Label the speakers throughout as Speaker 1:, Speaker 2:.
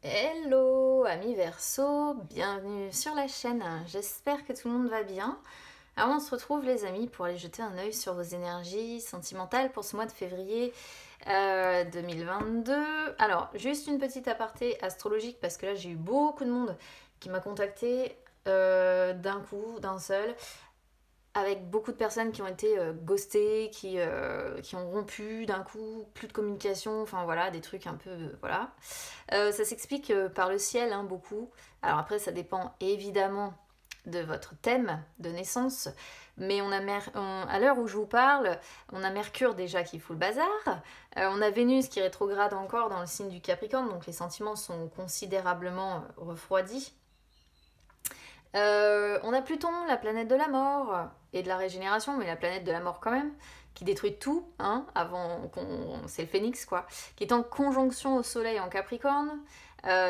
Speaker 1: Hello amis Verseau, bienvenue sur la chaîne, j'espère que tout le monde va bien. Alors on se retrouve les amis pour aller jeter un œil sur vos énergies sentimentales pour ce mois de février 2022. Alors juste une petite aparté astrologique parce que là j'ai eu beaucoup de monde qui m'a contacté d'un coup, d'un seul, avec beaucoup de personnes qui ont été ghostées, qui ont rompu d'un coup, plus de communication, enfin voilà, des trucs un peu, voilà. Ça s'explique par le ciel, hein, beaucoup. Alors après, ça dépend évidemment de votre thème de naissance, mais à l'heure où je vous parle, on a Mercure déjà qui fout le bazar, on a Vénus qui rétrograde encore dans le signe du Capricorne, donc les sentiments sont considérablement refroidis. On a Pluton, la planète de la mort et de la régénération, mais la planète de la mort quand même, qui détruit tout, hein, c'est le phénix quoi, qui est en conjonction au soleil en Capricorne,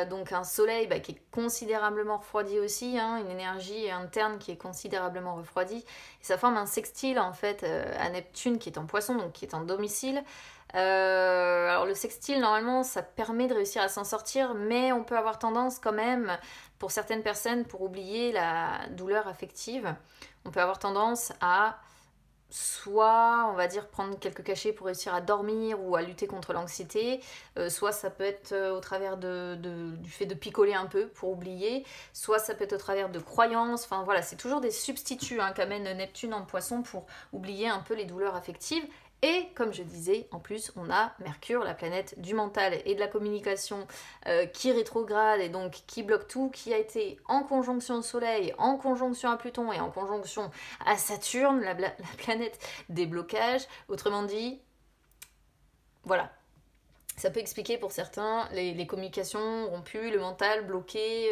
Speaker 1: donc un soleil qui est considérablement refroidi aussi, hein, une énergie interne qui est considérablement refroidie, et ça forme un sextile en fait à Neptune qui est en poisson, donc qui est en domicile. Alors le sextile normalement ça permet de réussir à s'en sortir, mais on peut avoir tendance quand même, pour certaines personnes, pour oublier la douleur affective, on peut avoir tendance à soit, on va dire, prendre quelques cachets pour réussir à dormir ou à lutter contre l'anxiété, soit ça peut être au travers du fait de picoler un peu pour oublier, soit ça peut être au travers de croyances, enfin voilà, c'est toujours des substituts hein, qu'amène Neptune en poisson pour oublier un peu les douleurs affectives. Et comme je disais, en plus, on a Mercure, la planète du mental et de la communication, qui rétrograde et donc qui bloque tout, qui a été en conjonction au Soleil, en conjonction à Pluton et en conjonction à Saturne, la planète des blocages. Autrement dit, voilà. Ça peut expliquer pour certains les communications rompues, le mental bloqué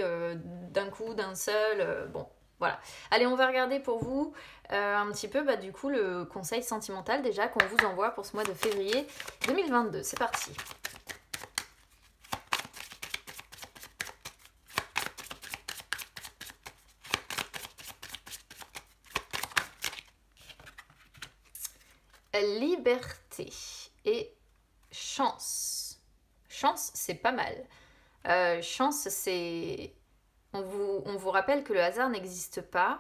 Speaker 1: d'un coup, d'un seul. Bon, voilà. Allez, on va regarder pour vous un petit peu du coup le conseil sentimental déjà qu'on vous envoie pour ce mois de février 2022. C'est parti. Liberté et chance. Chance, c'est pas mal. Chance, c'est... On vous rappelle que le hasard n'existe pas,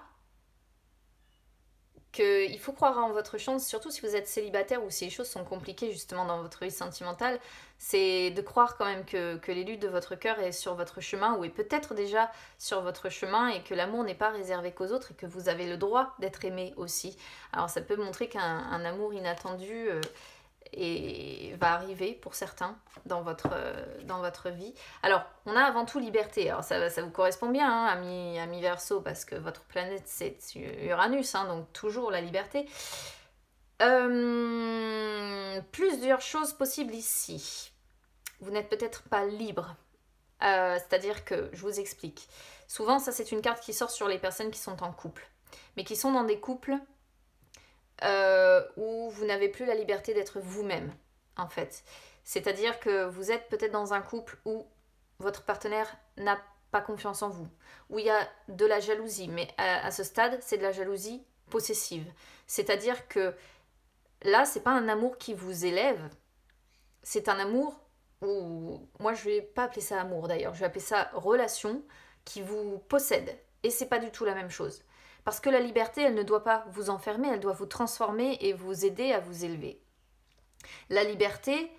Speaker 1: qu'il faut croire en votre chance, surtout si vous êtes célibataire ou si les choses sont compliquées justement dans votre vie sentimentale, c'est de croire quand même que l'élu de votre cœur est sur votre chemin ou est peut-être déjà sur votre chemin et que l'amour n'est pas réservé qu'aux autres et que vous avez le droit d'être aimé aussi. Alors ça peut montrer qu'un amour inattendu et va arriver pour certains dans votre vie. Alors, on a avant tout liberté. Alors, ça vous correspond bien, hein, ami Verseau, parce que votre planète, c'est Uranus, hein, donc toujours la liberté. Plusieurs choses possibles ici. Vous n'êtes peut-être pas libre. C'est-à-dire que, je vous explique. Souvent, ça, c'est une carte qui sort sur les personnes qui sont en couple, mais qui sont dans des couples où vous n'avez plus la liberté d'être vous-même, en fait. C'est-à-dire que vous êtes peut-être dans un couple où votre partenaire n'a pas confiance en vous, où il y a de la jalousie, mais à ce stade, c'est de la jalousie possessive. C'est-à-dire que là, c'est pas un amour qui vous élève, c'est un amour où, moi je vais pas appeler ça amour d'ailleurs, je vais appeler ça relation qui vous possède. Et c'est pas du tout la même chose. Parce que la liberté, elle ne doit pas vous enfermer, elle doit vous transformer et vous aider à vous élever. La liberté,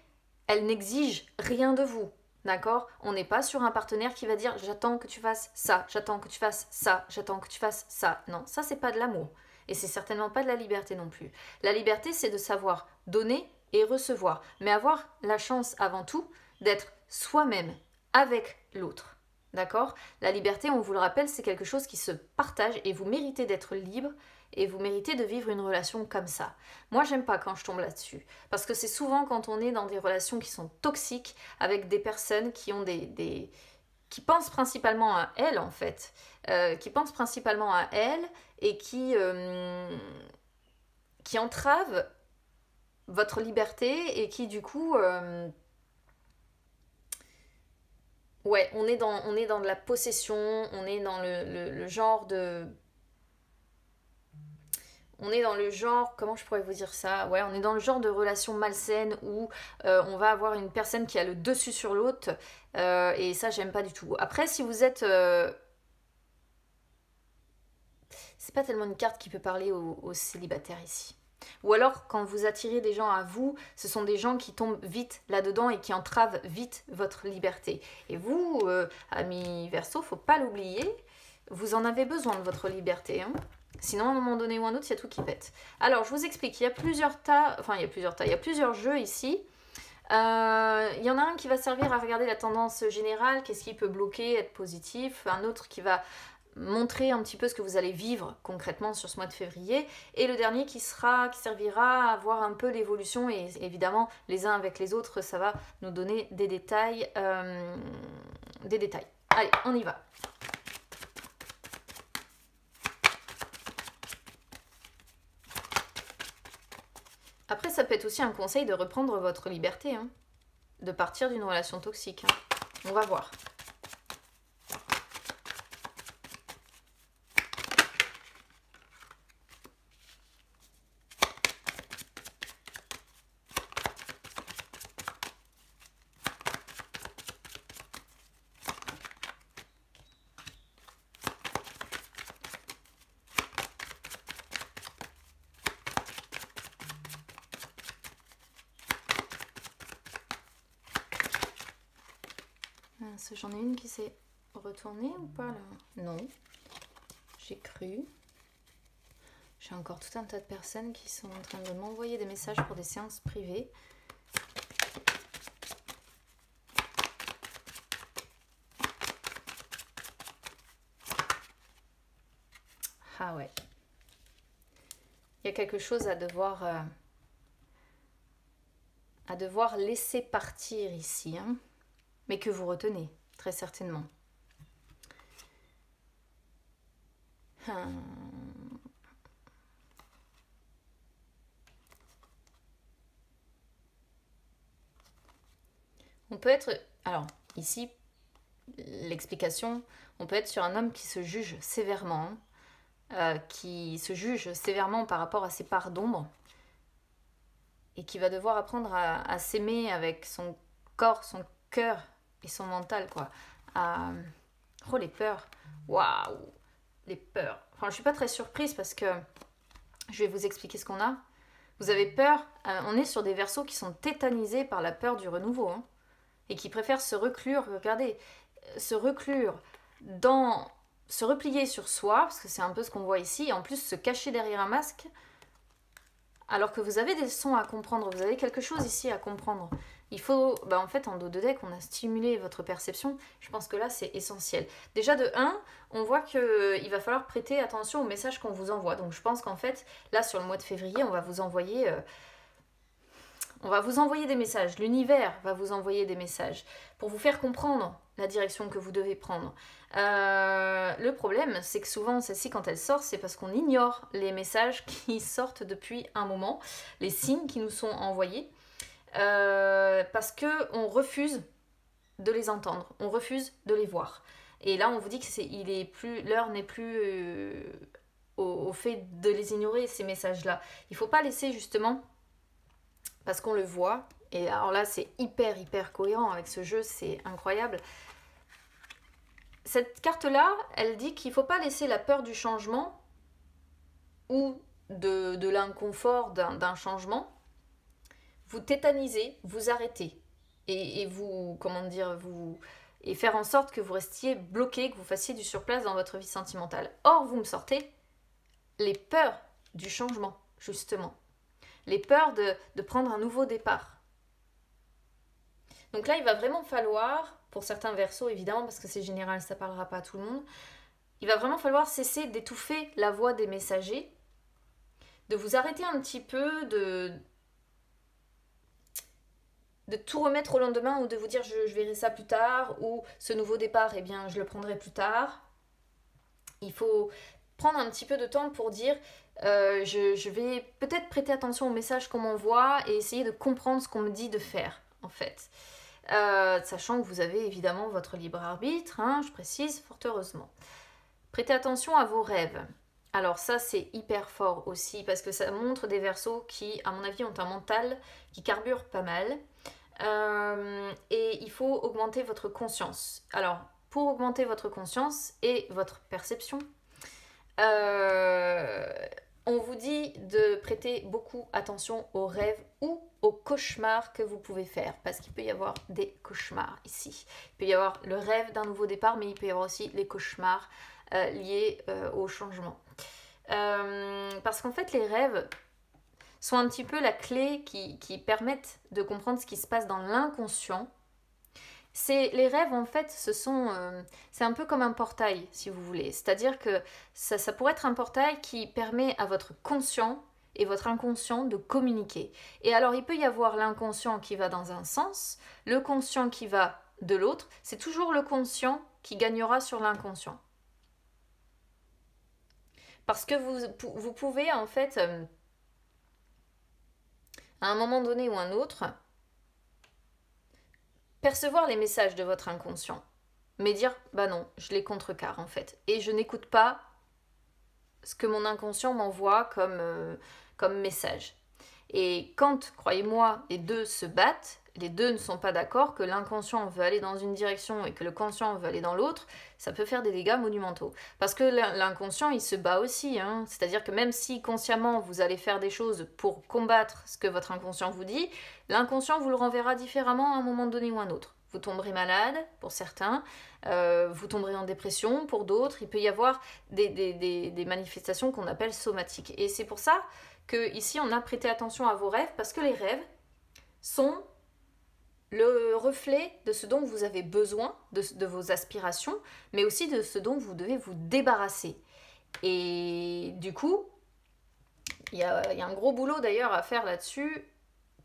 Speaker 1: elle n'exige rien de vous. D'accord? On n'est pas sur un partenaire qui va dire j'attends que tu fasses ça, j'attends que tu fasses ça, j'attends que tu fasses ça. Non, ça c'est pas de l'amour. Et c'est certainement pas de la liberté non plus. La liberté, c'est de savoir donner et recevoir. Mais avoir la chance avant tout d'être soi-même avec l'autre. D'accord? La liberté, on vous le rappelle, c'est quelque chose qui se partage et vous méritez d'être libre et vous méritez de vivre une relation comme ça. Moi, j'aime pas quand je tombe là-dessus parce que c'est souvent quand on est dans des relations qui sont toxiques avec des personnes qui ont qui pensent principalement à elles en fait, qui pensent principalement à elles et qui entravent votre liberté et qui du coup ouais, on est dans de la possession, on est dans le genre de... on est dans le genre, comment je pourrais vous dire ça? Ouais, on est dans le genre de relation malsaine où on va avoir une personne qui a le dessus sur l'autre, et ça, j'aime pas du tout. Après, si vous êtes... c'est pas tellement une carte qui peut parler aux célibataires ici. Ou alors, quand vous attirez des gens à vous, ce sont des gens qui tombent vite là-dedans et qui entravent vite votre liberté. Et vous, amis Verseau, faut pas l'oublier, vous en avez besoin de votre liberté. Hein. Sinon, à un moment donné ou un autre, il y a tout qui pète. Alors, je vous explique, il y a plusieurs tas, enfin, il y a plusieurs jeux ici. Il y en a un qui va servir à regarder la tendance générale, qu'est-ce qui peut bloquer, être positif. Un autre qui va montrer un petit peu ce que vous allez vivre concrètement sur ce mois de février, et le dernier qui servira à voir un peu l'évolution, et évidemment les uns avec les autres, ça va nous donner des détails. Allez, on y va. Après, ça peut être aussi un conseil de reprendre votre liberté, hein, de partir d'une relation toxique. Hein. On va voir. J'en ai une qui s'est retournée ou pas là? Non. J'ai cru. J'ai encore tout un tas de personnes qui sont en train de m'envoyer des messages pour des séances privées. Ah ouais. Il y a quelque chose à devoir laisser partir ici, hein, mais que vous retenez, très certainement. On peut être... Alors, ici, l'explication, on peut être sur un homme qui se juge sévèrement, qui se juge sévèrement par rapport à ses parts d'ombre, et qui va devoir apprendre à s'aimer avec son corps, son cœur et son mental, quoi. Oh, les peurs. Waouh, les peurs. Enfin, je suis pas très surprise parce que je vais vous expliquer ce qu'on a. Vous avez peur, on est sur des Verseaux qui sont tétanisés par la peur du renouveau, hein, et qui préfèrent se reclure, regardez, se reclure se replier sur soi, parce que c'est un peu ce qu'on voit ici, et en plus se cacher derrière un masque, alors que vous avez des leçons à comprendre, vous avez quelque chose ici à comprendre. Il faut, en fait, en dos de deck, on a stimulé votre perception. Je pense que là, c'est essentiel. Déjà, de 1, on voit qu'il va falloir prêter attention aux messages qu'on vous envoie. Donc, je pense qu'en fait, là, sur le mois de février, on va vous envoyer des messages. L'univers va vous envoyer des messages pour vous faire comprendre la direction que vous devez prendre. Le problème, c'est que souvent, celle-ci, quand elle sort, c'est parce qu'on ignore les messages qui sortent depuis un moment, les signes qui nous sont envoyés. Parce qu'on refuse de les entendre, on refuse de les voir. Et là, on vous dit que l'heure n'est plus au fait de les ignorer, ces messages-là. Il ne faut pas laisser justement, parce qu'on le voit, et alors là, c'est hyper cohérent avec ce jeu, c'est incroyable. Cette carte-là, elle dit qu'il ne faut pas laisser la peur du changement ou de l'inconfort d'un changement vous tétaniser, vous arrêter et vous, et faire en sorte que vous restiez bloqué, que vous fassiez du surplace dans votre vie sentimentale. Or, vous me sortez les peurs du changement, justement. Les peurs de prendre un nouveau départ. Donc là, il va vraiment falloir, pour certains Verseaux évidemment, parce que c'est général, ça ne parlera pas à tout le monde, il va vraiment falloir cesser d'étouffer la voix des messagers, de vous arrêter un petit peu, de tout remettre au lendemain ou de vous dire je verrai ça plus tard, ou ce nouveau départ, eh bien, je le prendrai plus tard. Il faut prendre un petit peu de temps pour dire je vais peut-être prêter attention aux messages qu'on m'envoie et essayer de comprendre ce qu'on me dit de faire, en fait. Sachant que vous avez évidemment votre libre arbitre, hein, je précise, fort heureusement. Prêtez attention à vos rêves. Alors ça c'est hyper fort aussi parce que ça montre des Verseaux qui à mon avis ont un mental qui carbure pas mal. Et il faut augmenter votre conscience. Alors pour augmenter votre conscience et votre perception, on vous dit de prêter beaucoup attention aux rêves ou aux cauchemars que vous pouvez faire, parce qu'il peut y avoir des cauchemars ici. Il peut y avoir le rêve d'un nouveau départ, mais il peut y avoir aussi les cauchemars liés au changement. Parce qu'en fait, les rêves sont un petit peu la clé qui permettent de comprendre ce qui se passe dans l'inconscient. Les rêves, en fait, c'est un peu comme un portail, si vous voulez. C'est-à-dire que ça pourrait être un portail qui permet à votre conscient et votre inconscient de communiquer. Et alors, il peut y avoir l'inconscient qui va dans un sens, le conscient qui va de l'autre. C'est toujours le conscient qui gagnera sur l'inconscient. Parce que vous pouvez, en fait, à un moment donné ou un autre, percevoir les messages de votre inconscient, mais dire bah non, je les contrecarre en fait, et je n'écoute pas ce que mon inconscient m'envoie comme message. Et quand, croyez-moi, les deux se battent, les deux ne sont pas d'accord, que l'inconscient veut aller dans une direction et que le conscient veut aller dans l'autre, ça peut faire des dégâts monumentaux. Parce que l'inconscient, il se bat aussi, hein. C'est-à-dire que même si consciemment vous allez faire des choses pour combattre ce que votre inconscient vous dit, l'inconscient vous le renverra différemment à un moment donné ou un autre. Vous tomberez malade pour certains, vous tomberez en dépression pour d'autres, il peut y avoir des manifestations qu'on appelle somatiques. Et c'est pour ça que ici on a prêté attention à vos rêves, parce que les rêves sont le reflet de ce dont vous avez besoin, de vos aspirations, mais aussi de ce dont vous devez vous débarrasser. Et du coup, il y a un gros boulot d'ailleurs à faire là-dessus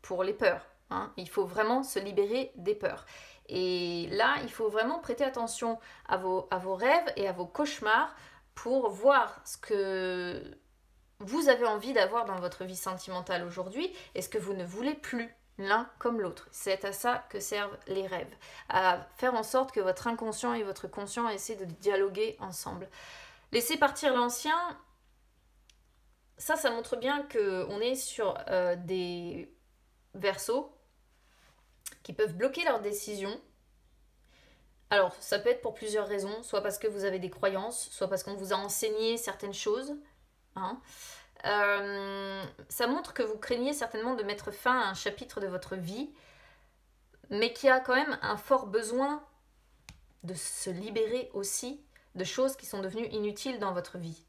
Speaker 1: pour les peurs. Hein. Il faut vraiment se libérer des peurs. Et là, il faut vraiment prêter attention à vos rêves et à vos cauchemars pour voir ce que vous avez envie d'avoir dans votre vie sentimentale aujourd'hui et ce que vous ne voulez plus l'un comme l'autre. C'est à ça que servent les rêves, à faire en sorte que votre inconscient et votre conscient essaient de dialoguer ensemble. Laisser partir l'ancien, ça montre bien qu'on est sur des Verseaux qui peuvent bloquer leurs décisions. Alors, ça peut être pour plusieurs raisons, soit parce que vous avez des croyances, soit parce qu'on vous a enseigné certaines choses. Hein. Ça montre que vous craignez certainement de mettre fin à un chapitre de votre vie, mais qui a quand même un fort besoin de se libérer aussi de choses qui sont devenues inutiles dans votre vie.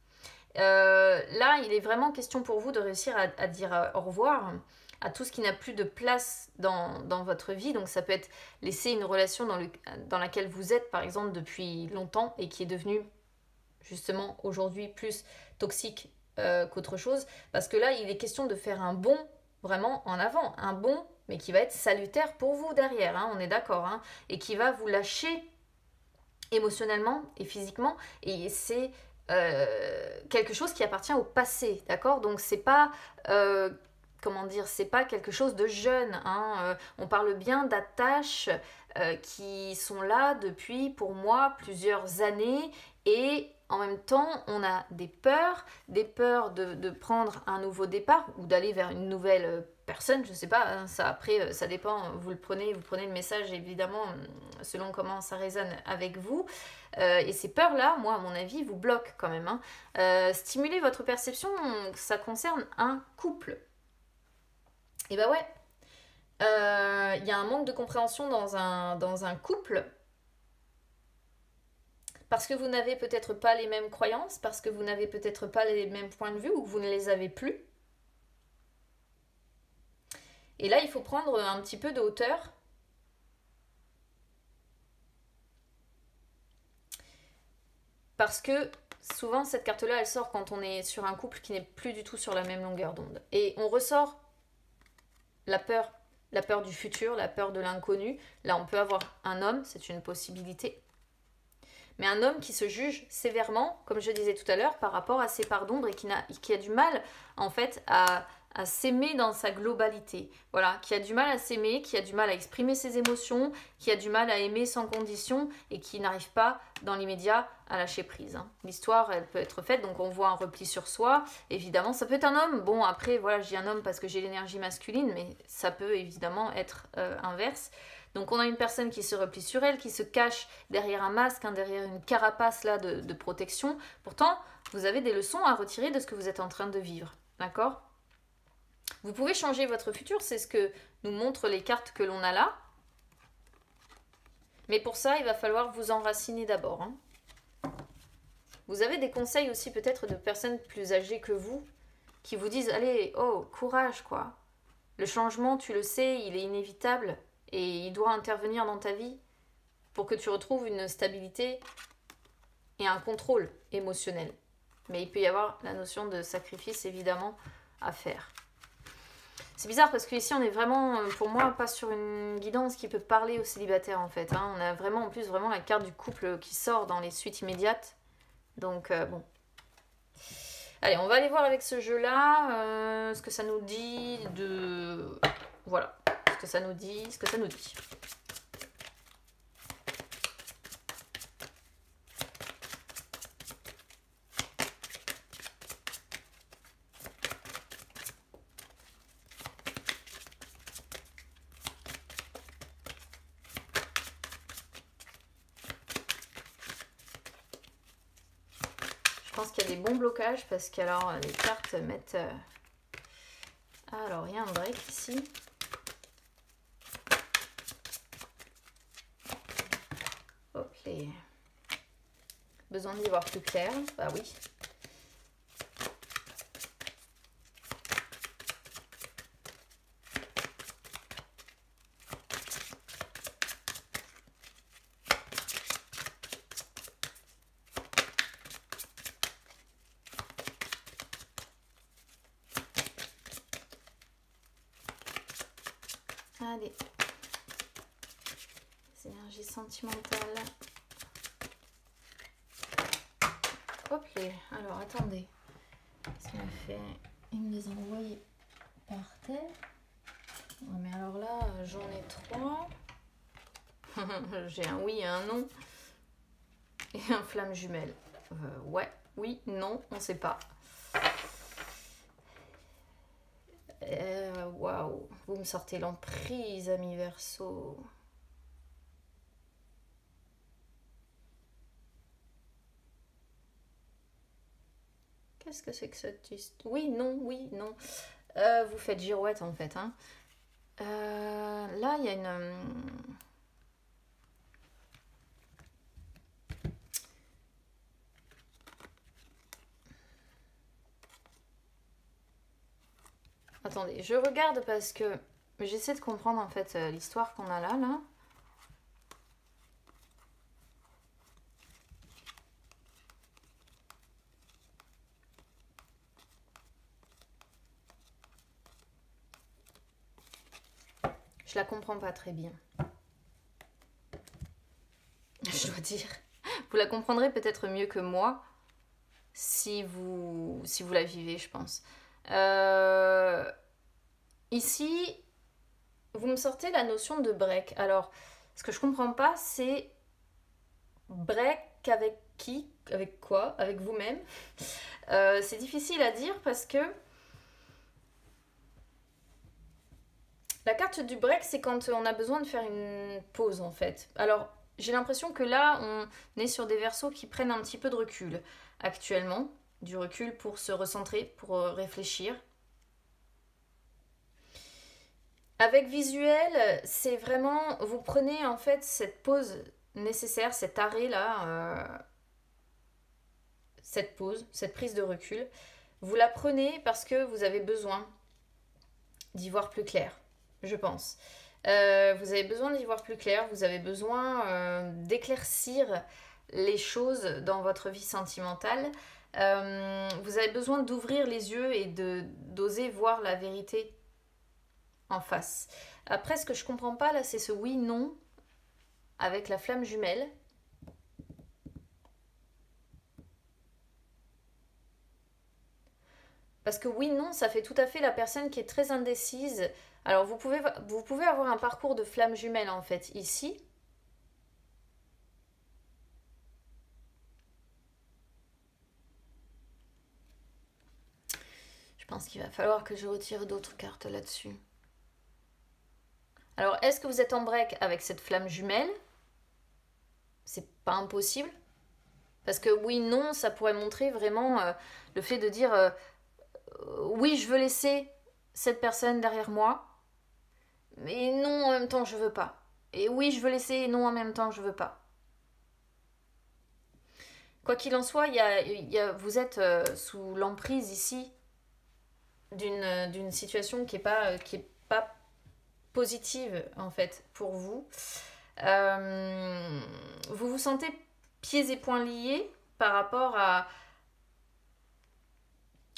Speaker 1: Là, il est vraiment question pour vous de réussir à dire au revoir à tout ce qui n'a plus de place dans votre vie. Donc ça peut être laisser une relation dans laquelle vous êtes, par exemple, depuis longtemps et qui est devenue justement aujourd'hui plus toxique qu'autre chose. Parce que là, il est question de faire un bond vraiment en avant. Un bond, mais qui va être salutaire pour vous derrière, hein, on est d'accord. Hein, et qui va vous lâcher émotionnellement et physiquement. Et c'est quelque chose qui appartient au passé, d'accord? Donc c'est pas... c'est pas quelque chose de jeune. Hein. On parle bien d'attaches qui sont là depuis, pour moi, plusieurs années. Et en même temps, on a des peurs de prendre un nouveau départ ou d'aller vers une nouvelle personne. Je sais pas, hein, ça après, ça dépend. Vous prenez le message, évidemment, selon comment ça résonne avec vous. Et ces peurs-là, moi, à mon avis, vous bloquent quand même. Hein. Stimuler votre perception, ça concerne un couple. Et bah ouais, y a un manque de compréhension dans un couple parce que vous n'avez peut-être pas les mêmes croyances, parce que vous n'avez peut-être pas les mêmes points de vue ou que vous ne les avez plus. Et là, il faut prendre un petit peu de hauteur. Parce que souvent, cette carte-là, elle sort quand on est sur un couple qui n'est plus du tout sur la même longueur d'onde. Et on ressort la peur du futur, la peur de l'inconnu. Là, on peut avoir un homme, c'est une possibilité. Mais un homme qui se juge sévèrement, comme je disais tout à l'heure, par rapport à ses parts d'ombre et qui a du mal, en fait, à à s'aimer dans sa globalité. Voilà, qui a du mal à s'aimer, qui a du mal à exprimer ses émotions, qui a du mal à aimer sans condition et qui n'arrive pas dans l'immédiat à lâcher prise. Hein. L'histoire, elle peut être faite, donc on voit un repli sur soi. Évidemment, ça peut être un homme. Bon, après, voilà, je dis un homme parce que j'ai l'énergie masculine, mais ça peut évidemment être inverse. Donc on a une personne qui se replie sur elle, qui se cache derrière un masque, hein, derrière une carapace là de protection. Pourtant, vous avez des leçons à retirer de ce que vous êtes en train de vivre. D'accord ? Vous pouvez changer votre futur, c'est ce que nous montrent les cartes que l'on a là. Mais pour ça, il va falloir vous enraciner d'abord. Hein. Vous avez des conseils aussi peut-être de personnes plus âgées que vous qui vous disent « Allez, oh, courage quoi. Le changement, tu le sais, il est inévitable et il doit intervenir dans ta vie pour que tu retrouves une stabilité et un contrôle émotionnel. » Mais il peut y avoir la notion de sacrifice évidemment à faire. C'est bizarre parce qu'ici on est vraiment, pour moi, pas sur une guidance qui peut parler aux célibataires en fait. Hein. On a vraiment en plus vraiment la carte du couple qui sort dans les suites immédiates. Donc bon. Allez, on va aller voir avec ce jeu-là ce que ça nous dit de... Voilà, ce que ça nous dit. Je pense qu'il y a des bons blocages parce que alors les cartes mettent... Alors, il y a un break ici. Hop, les... Besoin d'y voir plus clair. Bah oui. Allez, les énergies sentimentales. Hop les. Alors attendez. Qu'est-ce qu'il m'a fait? Il me les a envoyés par terre. Ouais, mais alors là, j'en ai 3. J'ai un oui et un non. Et un flamme jumelle. Ouais, oui, non, on sait pas. Waouh, vous me sortez l'emprise, ami Verseau. Qu'est-ce que c'est que cette histoire? Oui, non, oui, non. Vous faites girouette en fait. Hein. Là, il y a une... Attendez, je regarde parce que j'essaie de comprendre en fait l'histoire qu'on a là. Je la comprends pas très bien. Je dois dire. Vous la comprendrez peut-être mieux que moi si vous la vivez, je pense. Ici, vous me sortez la notion de break. Alors, ce que je comprends pas, c'est break avec qui? Avec quoi? Avec vous-même? C'est difficile à dire parce que la carte du break, c'est quand on a besoin de faire une pause en fait. Alors, j'ai l'impression que là, on est sur des versos qui prennent un petit peu de recul actuellement. Du recul pour se recentrer, pour réfléchir. Avec visuel, c'est vraiment... Vous prenez en fait cette pause nécessaire, cet arrêt là, cette pause, cette prise de recul. Vous la prenez parce que vous avez besoin d'y voir plus clair, je pense. Vous avez besoin d'y voir plus clair, vous avez besoin d'éclaircir les choses dans votre vie sentimentale. Vous avez besoin d'ouvrir les yeux et d'oser voir la vérité en face. Après, ce que je comprends pas là, c'est ce oui-non avec la flamme jumelle. Parce que oui, non, ça fait tout à fait la personne qui est très indécise. Alors vous pouvez avoir un parcours de flamme jumelle en fait ici. Je pense qu'il va falloir que je retire d'autres cartes là-dessus. Alors, est-ce que vous êtes en break avec cette flamme jumelle? C'est pas impossible. Parce que oui, non, ça pourrait montrer vraiment le fait de dire oui, je veux laisser cette personne derrière moi, mais non, en même temps, je veux pas. Et oui, je veux laisser, et non, en même temps, je veux pas. Quoi qu'il en soit, vous êtes sous l'emprise ici d'une situation qui est pas positive en fait pour vous. Vous vous sentez pieds et poings liés par rapport à...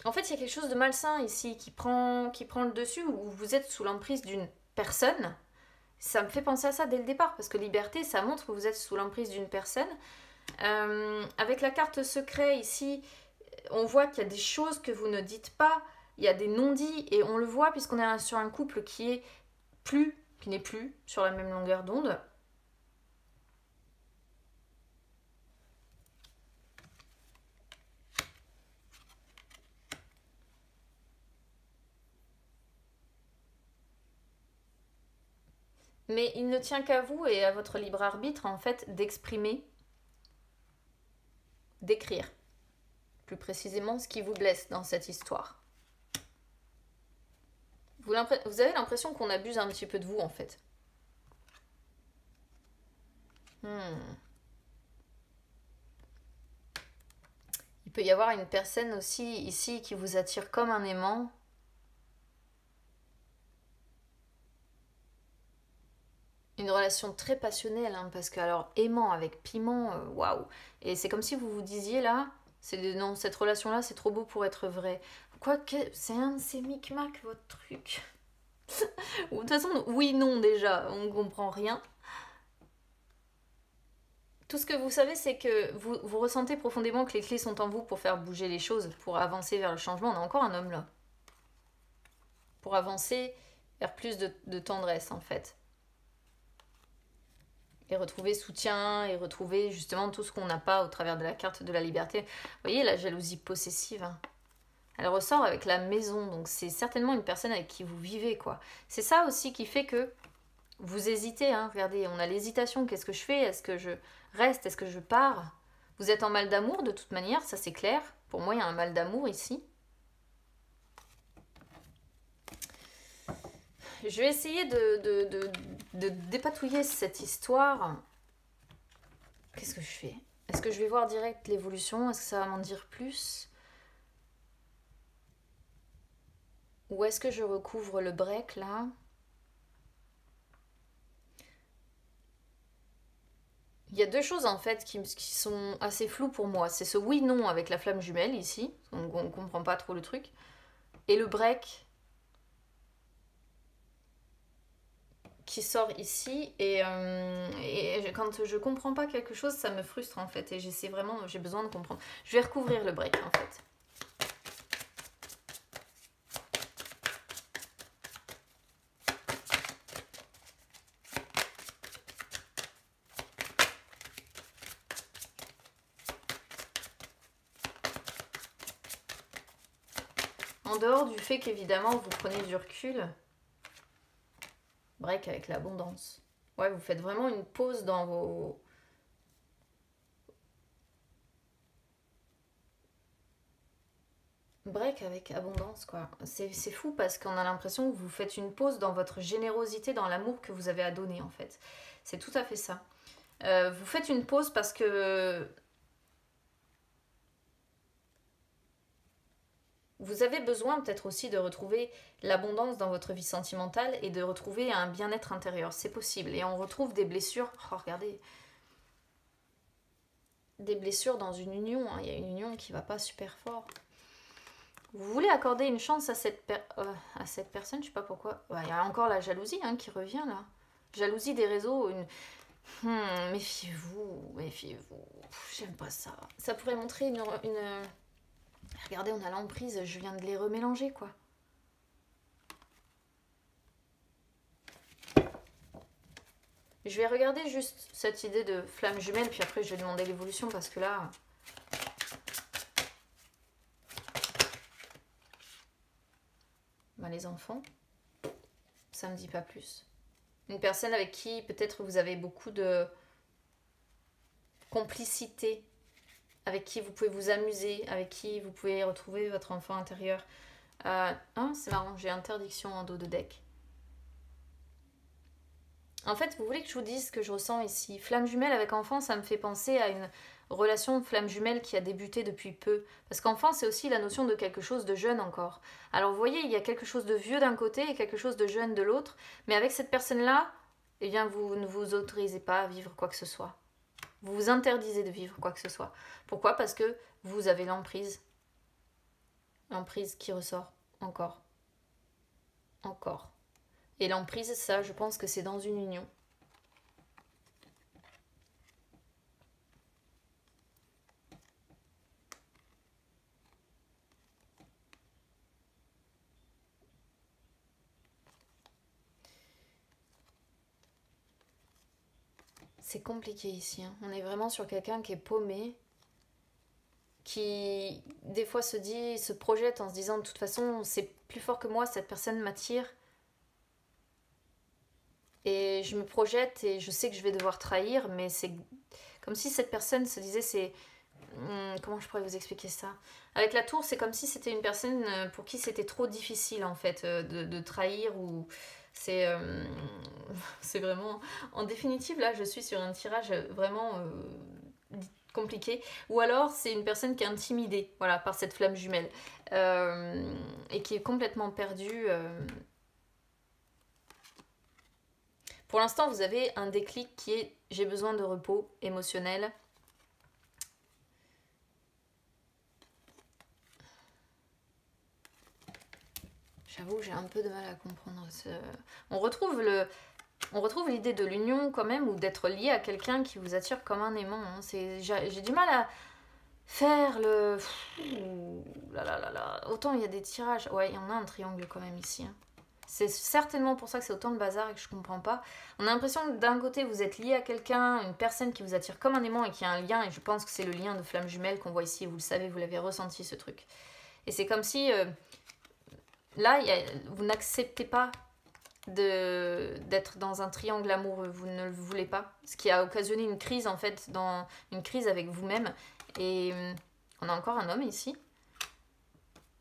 Speaker 1: En fait, il y a quelque chose de malsain ici qui prend le dessus, où vous êtes sous l'emprise d'une personne. Ça me fait penser à ça dès le départ, parce que liberté, ça montre que vous êtes sous l'emprise d'une personne. Avec la carte secret ici, on voit qu'il y a des choses que vous ne dites pas, il y a des non-dits, et on le voit puisqu'on est sur un couple qui n'est plus sur la même longueur d'onde. Mais il ne tient qu'à vous et à votre libre arbitre, en fait, d'exprimer, d'écrire, plus précisément, ce qui vous blesse dans cette histoire. Vous avez l'impression qu'on abuse un petit peu de vous, en fait. Il peut y avoir une personne aussi ici qui vous attire comme un aimant. Une relation très passionnelle, hein, parce que alors aimant avec piment, waouh. Et c'est comme si vous vous disiez là, non, cette relation-là, c'est trop beau pour être vrai. Quoique, c'est un de ces micmacs, votre truc. De toute façon, oui, non, déjà, on ne comprend rien. Tout ce que vous savez, c'est que vous ressentez profondément que les clés sont en vous pour faire bouger les choses, pour avancer vers le changement. On a encore un homme là. Pour avancer vers plus de tendresse, en fait. Et retrouver soutien, et retrouver justement tout ce qu'on n'a pas au travers de la carte de la liberté. Vous voyez, la jalousie possessive, hein. Elle ressort avec la maison, donc c'est certainement une personne avec qui vous vivez, quoi. C'est ça aussi qui fait que vous hésitez, hein. Regardez, on a l'hésitation, qu'est-ce que je fais? Est-ce que je reste? Est-ce que je pars? Vous êtes en mal d'amour de toute manière, ça c'est clair. Pour moi, il y a un mal d'amour ici. Je vais essayer de dépatouiller cette histoire. Qu'est-ce que je fais? Est-ce que je vais voir direct l'évolution? Est-ce que ça va m'en dire plus? Ou est-ce que je recouvre le break là? Il y a deux choses en fait qui sont assez floues pour moi. C'est ce oui-non avec la flamme jumelle ici. On ne comprend pas trop le truc. Et le break qui sort ici. Et quand je comprends pas quelque chose, ça me frustre en fait. Et j'ai besoin de comprendre. Je vais recouvrir le break en fait. En dehors du fait qu'évidemment vous prenez du recul, break avec l'abondance. Ouais, vous faites vraiment une pause dans vos... Break avec abondance, quoi. C'est fou parce qu'on a l'impression que vous faites une pause dans votre générosité, dans l'amour que vous avez à donner, en fait. C'est tout à fait ça. Vous faites une pause parce que vous avez besoin peut-être aussi de retrouver l'abondance dans votre vie sentimentale et de retrouver un bien-être intérieur. C'est possible. Et on retrouve des blessures. Oh, regardez. Des blessures dans une union. Hein. Il y a une union qui va pas super fort. Vous voulez accorder une chance à cette personne, je sais pas pourquoi. Il y a encore la jalousie hein, qui revient là. Jalousie des réseaux. Méfiez-vous, méfiez-vous. J'aime pas ça. Ça pourrait montrer une Regardez, on a l'emprise, je viens de les remélanger, quoi. Je vais regarder juste cette idée de flamme jumelle, puis après je vais demander l'évolution, parce que là... Bah, les enfants, ça me dit pas plus. Une personne avec qui peut-être vous avez beaucoup de complicité, avec qui vous pouvez vous amuser, avec qui vous pouvez retrouver votre enfant intérieur. C'est marrant, j'ai interdiction en dos de deck. En fait, vous voulez que je vous dise ce que je ressens ici? Flamme jumelle avec enfant, ça me fait penser à une relation de flamme jumelle qui a débuté depuis peu. Parce qu'enfant, c'est aussi la notion de quelque chose de jeune encore. Alors vous voyez, il y a quelque chose de vieux d'un côté et quelque chose de jeune de l'autre. Mais avec cette personne-là, eh bien, vous ne vous autorisez pas à vivre quoi que ce soit. Vous vous interdisez de vivre quoi que ce soit. Pourquoi? Parce que vous avez l'emprise. L'emprise qui ressort encore. Encore. Et l'emprise, ça, je pense que c'est dans une union. C'est compliqué ici. Hein. On est vraiment sur quelqu'un qui est paumé, qui des fois se projette en se disant de toute façon, c'est plus fort que moi, cette personne m'attire. Et je me projette et je sais que je vais devoir trahir, mais c'est comme si cette personne se disait, comment je pourrais vous expliquer ça? Avec la tour, c'est comme si c'était une personne pour qui c'était trop difficile en fait de trahir ou c'est c'est vraiment... En définitive, là, je suis sur un tirage vraiment compliqué. Ou alors, c'est une personne qui est intimidée voilà, par cette flamme jumelle et qui est complètement perdue. Pour l'instant, vous avez un déclic qui est j'ai besoin de repos émotionnel. J'avoue, j'ai un peu de mal à comprendre. On retrouve l'idée de l'union quand même, ou d'être lié à quelqu'un qui vous attire comme un aimant. Hein. J'ai du mal à faire le... Autant il y a des tirages. Ouais, il y en a un triangle quand même ici. Hein. C'est certainement pour ça que c'est autant de bazar et que je comprends pas. On a l'impression que d'un côté vous êtes lié à quelqu'un, une personne qui vous attire comme un aimant et qui a un lien, et je pense que c'est le lien de flamme jumelle qu'on voit ici, vous le savez, vous l'avez ressenti ce truc. Et c'est comme si là, vous n'acceptez pas d'être dans un triangle amoureux, vous ne le voulez pas, ce qui a occasionné une crise en fait, une crise avec vous-même. Et on a encore un homme ici.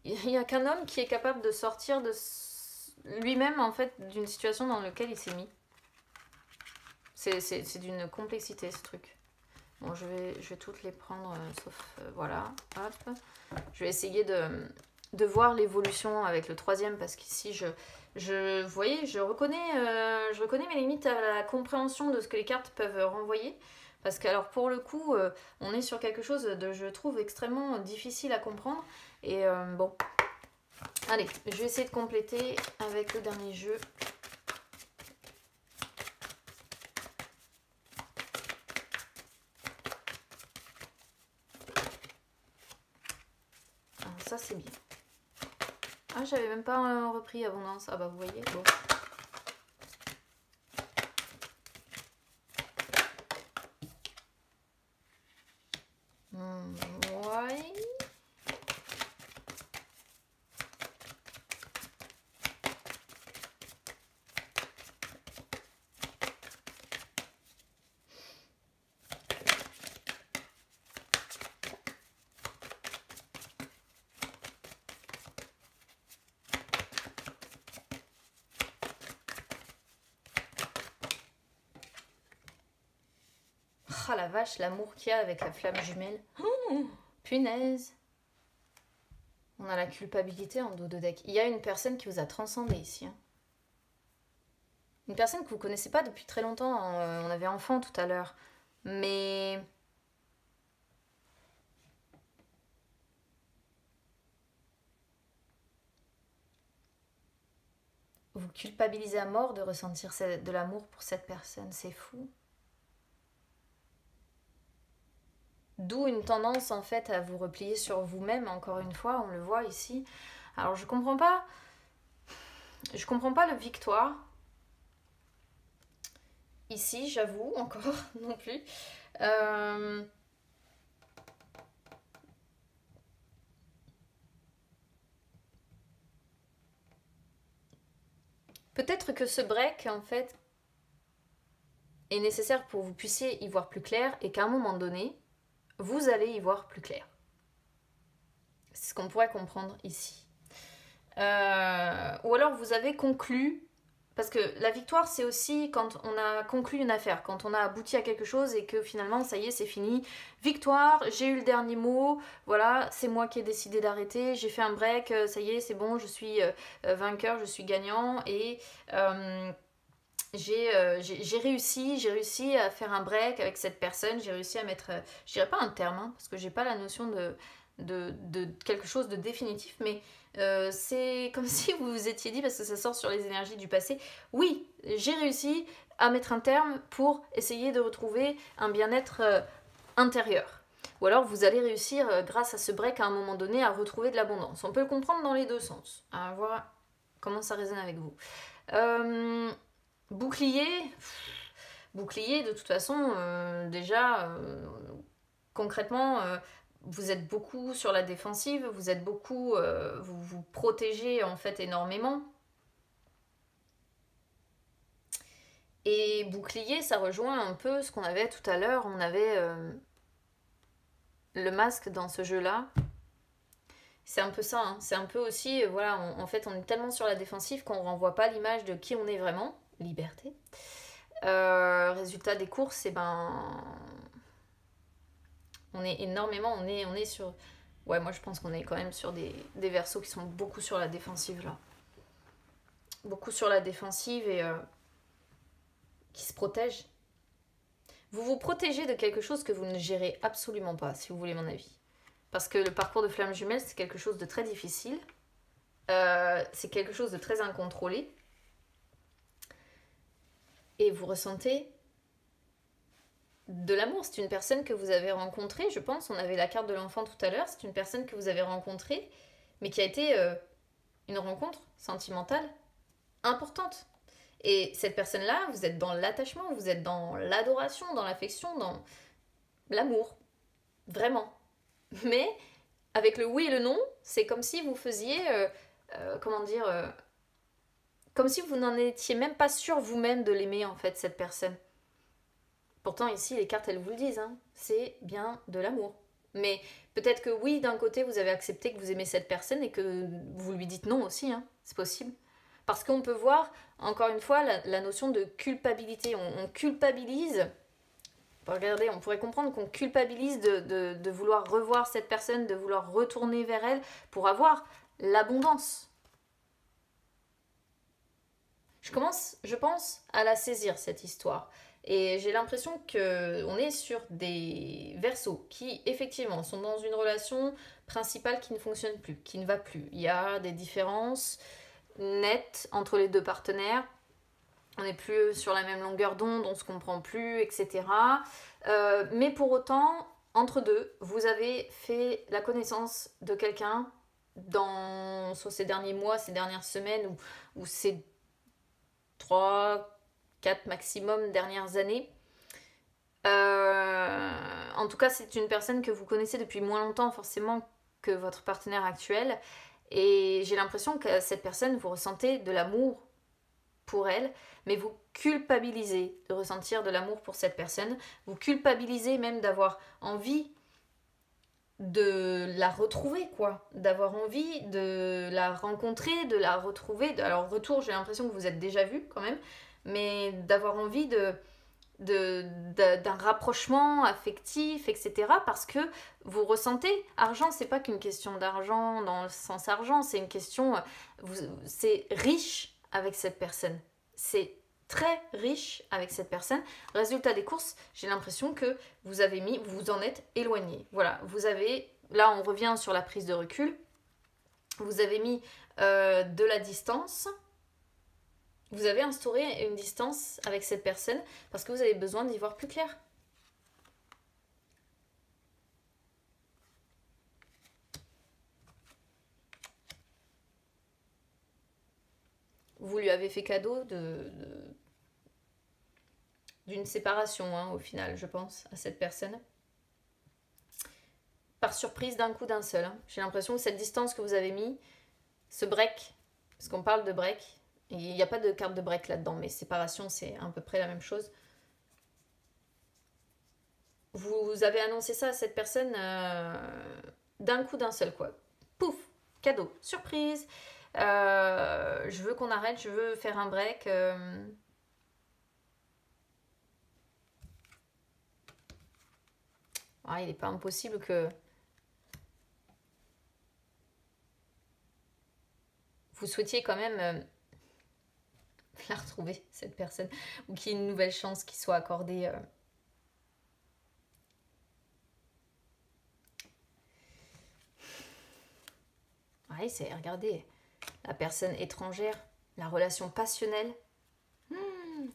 Speaker 1: Il n'y a qu'un homme qui est capable de sortir de lui-même en fait d'une situation dans laquelle il s'est mis. C'est d'une complexité ce truc. Bon, je vais toutes les prendre, sauf voilà. Hop. Je vais essayer de voir l'évolution avec le troisième parce qu'ici vous voyez, je reconnais mes limites à la compréhension de ce que les cartes peuvent renvoyer. Parce que alors pour le coup, on est sur quelque chose de, je trouve, extrêmement difficile à comprendre. Et bon, allez, je vais essayer de compléter avec le dernier jeu. Alors ça c'est bien. Ah, j'avais même pas repris abondance. Ah bah vous voyez, bon. Ouais. Ah la vache, l'amour qu'il y a avec la flamme jumelle. Oh, punaise. On a la culpabilité en dos de deck. Il y a une personne qui vous a transcendé ici. Hein. Une personne que vous ne connaissez pas depuis très longtemps. Hein. On avait enfant tout à l'heure. Mais... vous culpabilisez à mort de ressentir de l'amour pour cette personne. C'est fou. D'où une tendance en fait à vous replier sur vous-même, encore une fois, on le voit ici. Alors je comprends pas le victoire. Ici, j'avoue, encore non plus. Peut-être que ce break, en fait, est nécessaire pour que vous puissiez y voir plus clair et qu'à un moment donné, vous allez y voir plus clair. C'est ce qu'on pourrait comprendre ici. Ou alors vous avez conclu, parce que la victoire c'est aussi quand on a conclu une affaire, quand on a abouti à quelque chose et que finalement ça y est c'est fini. Victoire, j'ai eu le dernier mot, voilà, c'est moi qui ai décidé d'arrêter, j'ai fait un break, ça y est c'est bon, je suis vainqueur, je suis gagnant et j'ai réussi à faire un break avec cette personne, j'ai réussi à mettre, je dirais pas un terme, hein, parce que j'ai pas la notion de quelque chose de définitif, mais c'est comme si vous vous étiez dit, parce que ça sort sur les énergies du passé, oui, j'ai réussi à mettre un terme pour essayer de retrouver un bien-être intérieur. Ou alors vous allez réussir, grâce à ce break à un moment donné, à retrouver de l'abondance. On peut le comprendre dans les deux sens. À voir comment ça résonne avec vous. Bouclier, de toute façon, déjà, concrètement, vous êtes beaucoup sur la défensive, vous êtes beaucoup, vous vous protégez en fait énormément. Et bouclier, ça rejoint un peu ce qu'on avait tout à l'heure, on avait le masque dans ce jeu-là. C'est un peu ça, hein. C'est un peu aussi, voilà, en fait on est tellement sur la défensive qu'on renvoie pas l'image de qui on est vraiment, liberté. Résultat des courses, et ben on est énormément, on est sur, ouais moi je pense qu'on est quand même sur des versos qui sont beaucoup sur la défensive là, beaucoup sur la défensive et qui se protègent. Vous vous protégez de quelque chose que vous ne gérez absolument pas, si vous voulez mon avis, parce que le parcours de flamme jumelle c'est quelque chose de très difficile, c'est quelque chose de très incontrôlé. Et vous ressentez de l'amour. C'est une personne que vous avez rencontrée, je pense. On avait la carte de l'enfant tout à l'heure. C'est une personne que vous avez rencontrée, mais qui a été une rencontre sentimentale importante. Et cette personne-là, vous êtes dans l'attachement, vous êtes dans l'adoration, dans l'affection, dans l'amour. Vraiment. Mais avec le oui et le non, c'est comme si vous faisiez... comment dire comme si vous n'en étiez même pas sûr vous-même de l'aimer, en fait, cette personne. Pourtant, ici, les cartes, elles vous le disent, hein, c'est bien de l'amour. Mais peut-être que oui, d'un côté, vous avez accepté que vous aimez cette personne et que vous lui dites non aussi, hein, c'est possible. Parce qu'on peut voir, encore une fois, la notion de culpabilité. On culpabilise, regardez, on pourrait comprendre qu'on culpabilise de vouloir revoir cette personne, de vouloir retourner vers elle pour avoir l'abondance. Je pense, à la saisir, cette histoire. Et j'ai l'impression qu'on est sur des versos qui, effectivement, sont dans une relation principale qui ne fonctionne plus, qui ne va plus. Il y a des différences nettes entre les deux partenaires. On n'est plus sur la même longueur d'onde, on ne se comprend plus, etc. Mais pour autant, entre deux, vous avez fait la connaissance de quelqu'un sur ces derniers mois, ces dernières semaines ou ces 3, 4 maximum dernières années. En tout cas, c'est une personne que vous connaissez depuis moins longtemps forcément que votre partenaire actuel. Et j'ai l'impression que cette personne, vous ressentez de l'amour pour elle, mais vous culpabilisez de ressentir de l'amour pour cette personne. Vous culpabilisez même d'avoir envie de la retrouver, quoi. D'avoir envie de la rencontrer, de la retrouver. Alors, retour, j'ai l'impression que vous êtes déjà vu quand même, mais d'avoir envie d'un rapprochement affectif, etc. Parce que vous ressentez, argent, c'est pas qu'une question d'argent dans le sens argent, c'est une question, c'est riche avec cette personne. C'est très riche avec cette personne. Résultat des courses, j'ai l'impression que vous en êtes éloigné. Voilà, là on revient sur la prise de recul. Vous avez mis de la distance. Vous avez instauré une distance avec cette personne parce que vous avez besoin d'y voir plus clair. vous lui avez fait cadeau d'une séparation, hein, au final, je pense, à cette personne. Par surprise, d'un coup, d'un seul. Hein. J'ai l'impression que cette distance que vous avez mis, ce break, parce qu'on parle de break, il n'y a pas de carte de break là-dedans, mais séparation, c'est à peu près la même chose. Vous avez annoncé ça à cette personne d'un coup, d'un seul, quoi. Pouf, cadeau, surprise. Je veux qu'on arrête, je veux faire un break. Ah, il n'est pas impossible que vous souhaitiez quand même la retrouver, cette personne, ou qu'il y ait une nouvelle chance qui soit accordée. Ouais, c'est, regardez, la personne étrangère, la relation passionnelle,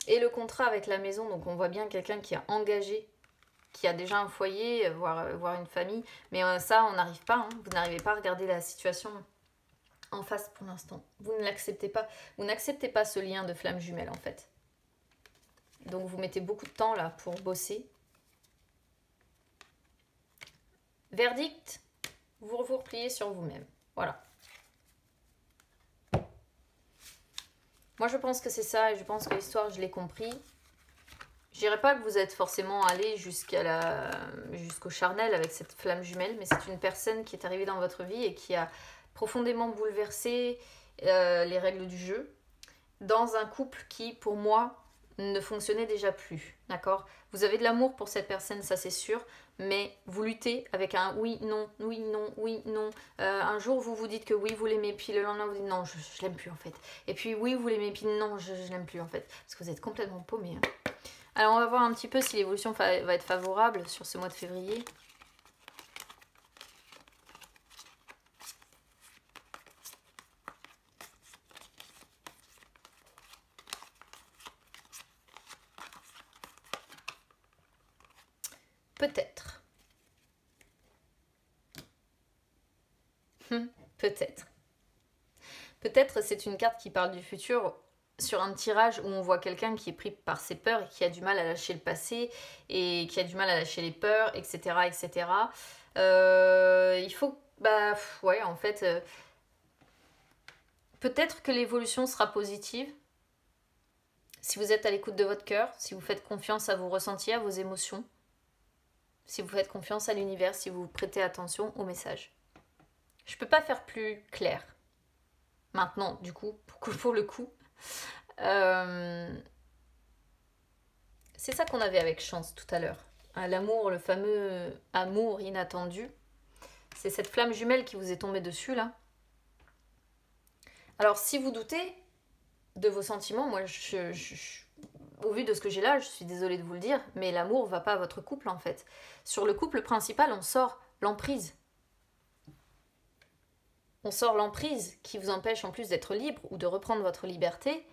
Speaker 1: et le contrat avec la maison. Donc on voit bien quelqu'un qui a engagé, qui a déjà un foyer, voire une famille. Mais ça, on n'arrive pas. Hein. Vous n'arrivez pas à regarder la situation en face pour l'instant. Vous ne l'acceptez pas. Vous n'acceptez pas ce lien de flamme jumelle, en fait. Donc vous mettez beaucoup de temps là pour bosser. Verdict, vous vous repliez sur vous-même. Voilà. Moi, je pense que c'est ça, et je pense que l'histoire, je l'ai compris. Je dirais pas que vous êtes forcément allé jusqu'au charnel avec cette flamme jumelle, mais c'est une personne qui est arrivée dans votre vie et qui a profondément bouleversé les règles du jeu dans un couple qui, pour moi, ne fonctionnait déjà plus. D'accord ? Vous avez de l'amour pour cette personne, ça c'est sûr, mais vous luttez avec un oui, non, oui, non, oui, non. Un jour, vous vous dites que oui, vous l'aimez, puis le lendemain, vous dites non, je l'aime plus en fait. Et puis oui, vous l'aimez, puis non, je l'aime plus en fait. Parce que vous êtes complètement paumé. Hein. Alors, on va voir un petit peu si l'évolution va être favorable sur ce mois de février. Peut-être. Peut-être. Peut-être c'est une carte qui parle du futur sur un tirage où on voit quelqu'un qui est pris par ses peurs et qui a du mal à lâcher le passé et qui a du mal à lâcher les peurs, etc. etc. Il faut... Bah ouais, en fait... peut-être que l'évolution sera positive si vous êtes à l'écoute de votre cœur, si vous faites confiance à vos ressentis, à vos émotions, si vous faites confiance à l'univers, si vous prêtez attention aux messages. Je peux pas faire plus clair. Maintenant, du coup, pour le coup, c'est ça qu'on avait avec Chance tout à l'heure. L'amour, le fameux amour inattendu. C'est cette flamme jumelle qui vous est tombée dessus, là. Alors, si vous doutez de vos sentiments, moi, au vu de ce que j'ai là, je suis désolée de vous le dire, mais l'amour va pas à votre couple, en fait. Sur le couple principal, on sort l'emprise. On sort l'emprise qui vous empêche en plus d'être libre ou de reprendre votre liberté.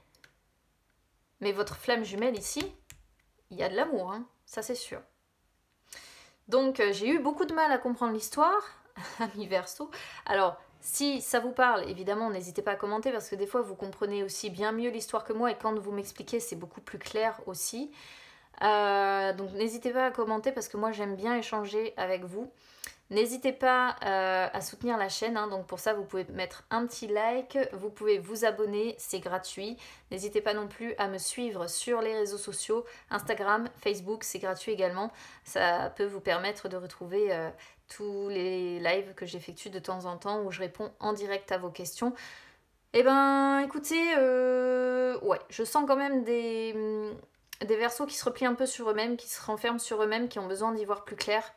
Speaker 1: Mais votre flamme jumelle ici, il y a de l'amour, hein, ça c'est sûr. Donc j'ai eu beaucoup de mal à comprendre l'histoire, ami Verseau. Alors si ça vous parle, évidemment, n'hésitez pas à commenter parce que des fois vous comprenez aussi bien mieux l'histoire que moi et quand vous m'expliquez, c'est beaucoup plus clair aussi. Donc n'hésitez pas à commenter parce que moi j'aime bien échanger avec vous. N'hésitez pas à soutenir la chaîne, hein, donc pour ça vous pouvez mettre un petit like, vous pouvez vous abonner, c'est gratuit. N'hésitez pas non plus à me suivre sur les réseaux sociaux, Instagram, Facebook, c'est gratuit également. Ça peut vous permettre de retrouver tous les lives que j'effectue de temps en temps où je réponds en direct à vos questions. Eh ben écoutez, ouais, je sens quand même des Verseaux qui se replient un peu sur eux-mêmes, qui se renferment sur eux-mêmes, qui ont besoin d'y voir plus clair.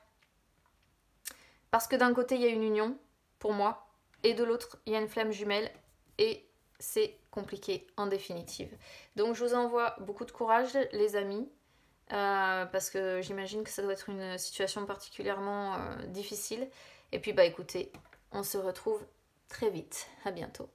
Speaker 1: Parce que d'un côté, il y a une union, pour moi, et de l'autre, il y a une flamme jumelle, et c'est compliqué en définitive. Donc je vous envoie beaucoup de courage, les amis, parce que j'imagine que ça doit être une situation particulièrement difficile. Et puis bah écoutez, on se retrouve très vite. À bientôt.